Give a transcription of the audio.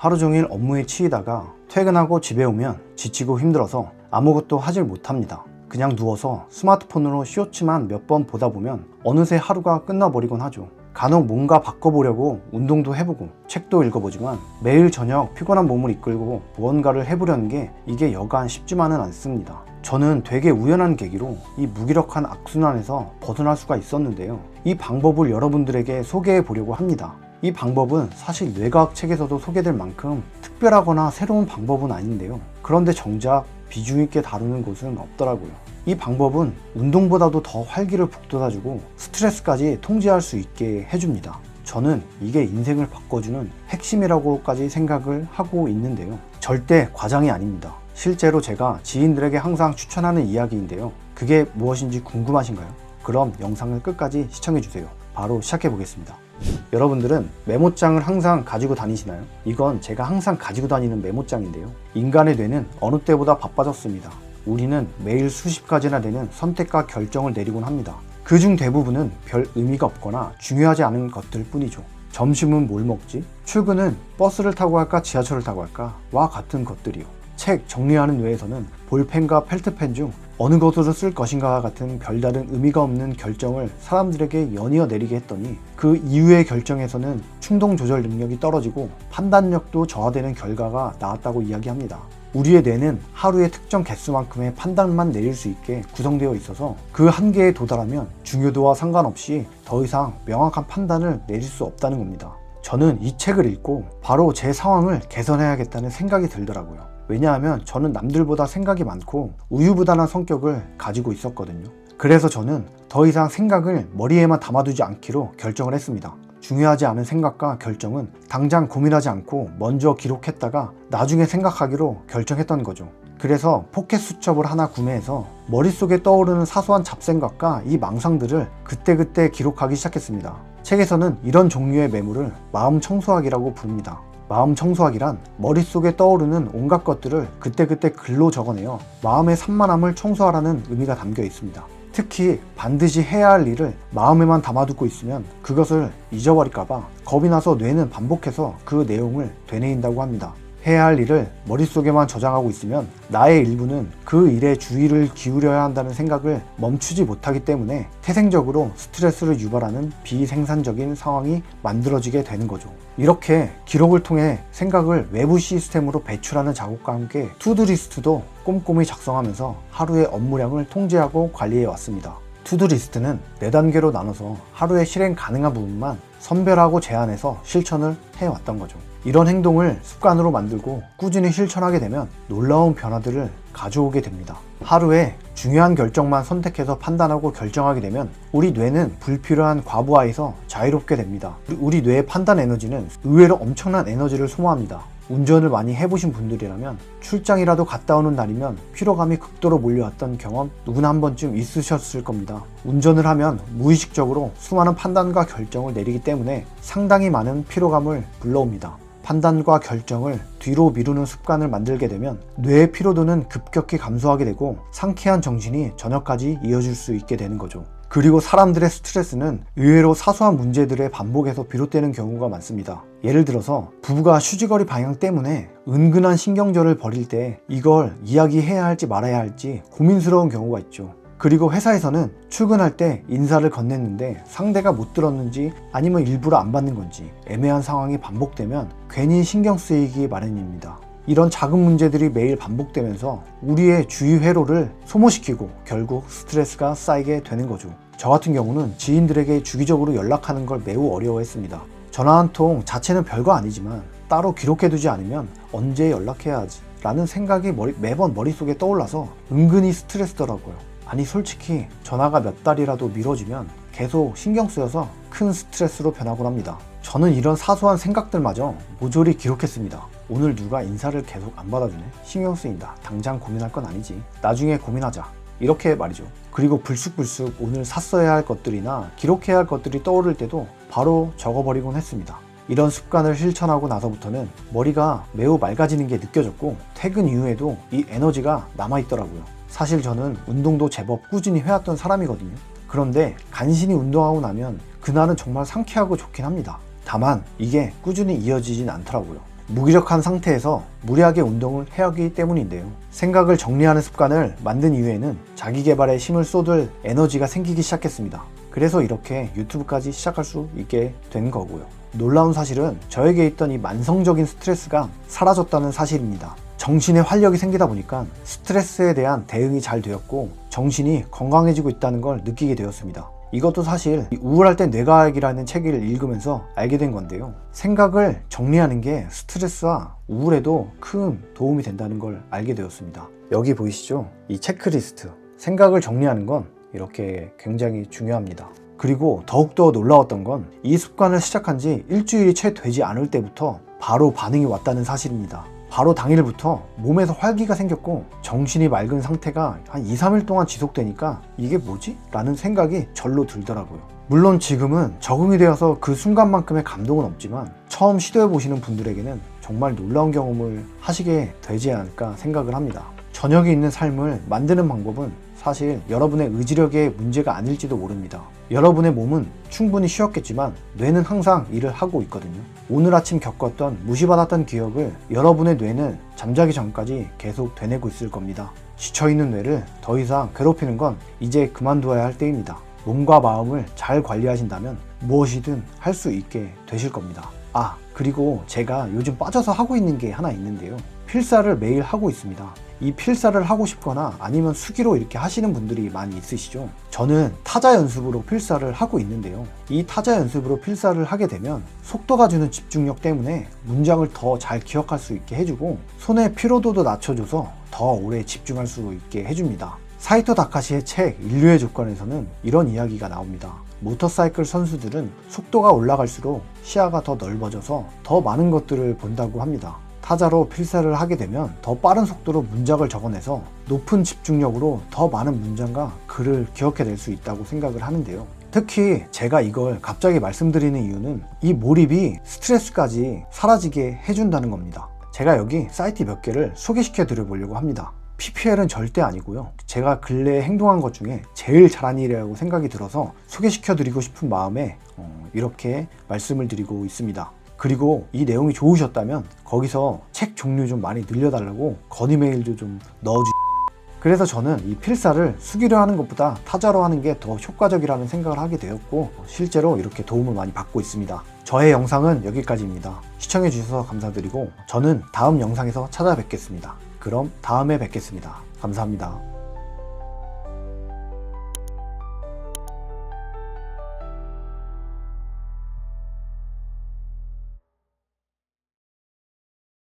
하루 종일 업무에 치이다가 퇴근하고 집에 오면 지치고 힘들어서 아무것도 하질 못합니다. 그냥 누워서 스마트폰으로 쇼츠만 몇 번 보다 보면 어느새 하루가 끝나버리곤 하죠. 간혹 뭔가 바꿔보려고 운동도 해보고 책도 읽어보지만 매일 저녁 피곤한 몸을 이끌고 무언가를 해보려는 게 이게 여간 쉽지만은 않습니다. 저는 되게 우연한 계기로 이 무기력한 악순환에서 벗어날 수가 있었는데요. 이 방법을 여러분들에게 소개해 보려고 합니다. 이 방법은 사실 뇌과학 책에서도 소개될 만큼 특별하거나 새로운 방법은 아닌데요. 그런데 정작 비중 있게 다루는 곳은 없더라고요. 이 방법은 운동보다도 더 활기를 북돋아주고 스트레스까지 통제할 수 있게 해줍니다. 저는 이게 인생을 바꿔주는 핵심이라고까지 생각을 하고 있는데요. 절대 과장이 아닙니다. 실제로 제가 지인들에게 항상 추천하는 이야기인데요. 그게 무엇인지 궁금하신가요? 그럼 영상을 끝까지 시청해주세요. 바로 시작해보겠습니다. 여러분들은 메모장을 항상 가지고 다니시나요? 이건 제가 항상 가지고 다니는 메모장인데요. 인간의 뇌는 어느 때보다 바빠졌습니다. 우리는 매일 수십 가지나 되는 선택과 결정을 내리곤 합니다. 그중 대부분은 별 의미가 없거나 중요하지 않은 것들 뿐이죠. 점심은 뭘 먹지? 출근은 버스를 타고 할까 지하철을 타고 할까? 와 같은 것들이요. 책 정리하는 뇌에서는 볼펜과 펠트펜 중 어느 것으로 쓸 것인가와 같은 별다른 의미가 없는 결정을 사람들에게 연이어 내리게 했더니 그 이후의 결정에서는 충동 조절 능력이 떨어지고 판단력도 저하되는 결과가 나왔다고 이야기합니다. 우리의 뇌는 하루의 특정 개수만큼의 판단만 내릴 수 있게 구성되어 있어서 그 한계에 도달하면 중요도와 상관없이 더 이상 명확한 판단을 내릴 수 없다는 겁니다. 저는 이 책을 읽고 바로 제 상황을 개선해야겠다는 생각이 들더라고요. 왜냐하면 저는 남들보다 생각이 많고 우유부단한 성격을 가지고 있었거든요. 그래서 저는 더 이상 생각을 머리에만 담아두지 않기로 결정을 했습니다. 중요하지 않은 생각과 결정은 당장 고민하지 않고 먼저 기록했다가 나중에 생각하기로 결정했던 거죠. 그래서 포켓 수첩을 하나 구매해서 머릿속에 떠오르는 사소한 잡생각과 이 망상들을 그때그때 기록하기 시작했습니다. 책에서는 이런 종류의 메모를 마음 청소하기라고 부릅니다. 마음 청소하기란 머릿속에 떠오르는 온갖 것들을 그때그때 글로 적어내어 마음의 산만함을 청소하라는 의미가 담겨 있습니다. 특히 반드시 해야 할 일을 마음에만 담아두고 있으면 그것을 잊어버릴까봐 겁이 나서 뇌는 반복해서 그 내용을 되뇌인다고 합니다. 해야 할 일을 머릿속에만 저장하고 있으면 나의 일부는 그 일에 주의를 기울여야 한다는 생각을 멈추지 못하기 때문에 태생적으로 스트레스를 유발하는 비생산적인 상황이 만들어지게 되는 거죠. 이렇게 기록을 통해 생각을 외부 시스템으로 배출하는 작업과 함께 투두리스트도 꼼꼼히 작성하면서 하루의 업무량을 통제하고 관리해 왔습니다. 투두리스트는 4단계로 나눠서 하루에 실행 가능한 부분만 선별하고 제한해서 실천을 해왔던 거죠. 이런 행동을 습관으로 만들고 꾸준히 실천하게 되면 놀라운 변화들을 가져오게 됩니다. 하루에 중요한 결정만 선택해서 판단하고 결정하게 되면 우리 뇌는 불필요한 과부하에서 자유롭게 됩니다. 우리 뇌의 판단 에너지는 의외로 엄청난 에너지를 소모합니다. 운전을 많이 해보신 분들이라면 출장이라도 갔다 오는 날이면 피로감이 극도로 몰려왔던 경험 누구나 한 번쯤 있으셨을 겁니다. 운전을 하면 무의식적으로 수많은 판단과 결정을 내리기 때문에 상당히 많은 피로감을 불러옵니다. 판단과 결정을 뒤로 미루는 습관을 만들게 되면 뇌의 피로도는 급격히 감소하게 되고 상쾌한 정신이 저녁까지 이어질 수 있게 되는 거죠. 그리고 사람들의 스트레스는 의외로 사소한 문제들의 반복에서 비롯되는 경우가 많습니다. 예를 들어서 부부가 휴지거리 방향 때문에 은근한 신경전을 벌일 때 이걸 이야기해야 할지 말아야 할지 고민스러운 경우가 있죠. 그리고 회사에서는 출근할 때 인사를 건넸는데 상대가 못 들었는지 아니면 일부러 안 받는 건지 애매한 상황이 반복되면 괜히 신경 쓰이기 마련입니다. 이런 작은 문제들이 매일 반복되면서 우리의 주의 회로를 소모시키고 결국 스트레스가 쌓이게 되는 거죠. 저 같은 경우는 지인들에게 주기적으로 연락하는 걸 매우 어려워했습니다. 전화 한 통 자체는 별거 아니지만 따로 기록해두지 않으면 언제 연락해야 하지? 라는 생각이 매번 머릿속에 떠올라서 은근히 스트레스더라고요. 아니 솔직히 전화가 몇 달이라도 미뤄지면 계속 신경 쓰여서 큰 스트레스로 변하곤 합니다. 저는 이런 사소한 생각들마저 모조리 기록했습니다. 오늘 누가 인사를 계속 안 받아주네? 신경 쓰인다. 당장 고민할 건 아니지. 나중에 고민하자. 이렇게 말이죠. 그리고 불쑥불쑥 오늘 샀어야 할 것들이나 기록해야 할 것들이 떠오를 때도 바로 적어버리곤 했습니다. 이런 습관을 실천하고 나서부터는 머리가 매우 맑아지는 게 느껴졌고 퇴근 이후에도 이 에너지가 남아있더라고요. 사실 저는 운동도 제법 꾸준히 해왔던 사람이거든요. 그런데 간신히 운동하고 나면 그날은 정말 상쾌하고 좋긴 합니다. 다만 이게 꾸준히 이어지진 않더라고요. 무기력한 상태에서 무리하게 운동을 해야 하기 때문인데요. 생각을 정리하는 습관을 만든 이후에는 자기 개발에 힘을 쏟을 에너지가 생기기 시작했습니다. 그래서 이렇게 유튜브까지 시작할 수 있게 된 거고요. 놀라운 사실은 저에게 있던 이 만성적인 스트레스가 사라졌다는 사실입니다. 정신에 활력이 생기다 보니까 스트레스에 대한 대응이 잘 되었고 정신이 건강해지고 있다는 걸 느끼게 되었습니다. 이것도 사실 우울할 때 뇌과학이라는 책을 읽으면서 알게 된 건데요. 생각을 정리하는 게 스트레스와 우울에도 큰 도움이 된다는 걸 알게 되었습니다. 여기 보이시죠? 이 체크리스트. 생각을 정리하는 건 이렇게 굉장히 중요합니다. 그리고 더욱더 놀라웠던 건 이 습관을 시작한 지 일주일이 채 되지 않을 때부터 바로 반응이 왔다는 사실입니다. 바로 당일부터 몸에서 활기가 생겼고 정신이 맑은 상태가 한 2-3일 동안 지속되니까 이게 뭐지? 라는 생각이 절로 들더라고요. 물론 지금은 적응이 되어서 그 순간만큼의 감동은 없지만 처음 시도해보시는 분들에게는 정말 놀라운 경험을 하시게 되지 않을까 생각을 합니다. 저녁이 있는 삶을 만드는 방법은 사실 여러분의 의지력의 문제가 아닐지도 모릅니다. 여러분의 몸은 충분히 쉬었겠지만 뇌는 항상 일을 하고 있거든요. 오늘 아침 겪었던 무시받았던 기억을 여러분의 뇌는 잠자기 전까지 계속 되뇌고 있을 겁니다. 지쳐있는 뇌를 더 이상 괴롭히는 건 이제 그만두어야 할 때입니다. 몸과 마음을 잘 관리하신다면 무엇이든 할 수 있게 되실 겁니다. 그리고 제가 요즘 빠져서 하고 있는 게 하나 있는데요. 필사를 매일 하고 있습니다. 이 필사를 하고 싶거나 아니면 수기로 이렇게 하시는 분들이 많이 있으시죠. 저는 타자 연습으로 필사를 하고 있는데요. 이 타자 연습으로 필사를 하게 되면 속도가 주는 집중력 때문에 문장을 더 잘 기억할 수 있게 해주고 손의 피로도도 낮춰줘서 더 오래 집중할 수 있게 해줍니다. 사이토 다카시의 책 인류의 조건에서는 이런 이야기가 나옵니다. 모터사이클 선수들은 속도가 올라갈수록 시야가 더 넓어져서 더 많은 것들을 본다고 합니다. 타자로 필사를 하게 되면 더 빠른 속도로 문장을 적어내서 높은 집중력으로 더 많은 문장과 글을 기억해낼 수 있다고 생각을 하는데요. 특히 제가 이걸 갑자기 말씀드리는 이유는 이 몰입이 스트레스까지 사라지게 해준다는 겁니다. 제가 여기 사이트 몇 개를 소개시켜 드려보려고 합니다. PPL은 절대 아니고요. 제가 근래에 행동한 것 중에 제일 잘한 일이라고 생각이 들어서 소개시켜 드리고 싶은 마음에 이렇게 말씀을 드리고 있습니다. 그리고 이 내용이 좋으셨다면 거기서 책 종류 좀 많이 늘려달라고 건의 메일도 좀 넣어주세요. 그래서 저는 이 필사를 수기로 하는 것보다 타자로 하는 게 더 효과적이라는 생각을 하게 되었고 실제로 이렇게 도움을 많이 받고 있습니다. 저의 영상은 여기까지입니다. 시청해주셔서 감사드리고 저는 다음 영상에서 찾아뵙겠습니다. 그럼 다음에 뵙겠습니다. 감사합니다.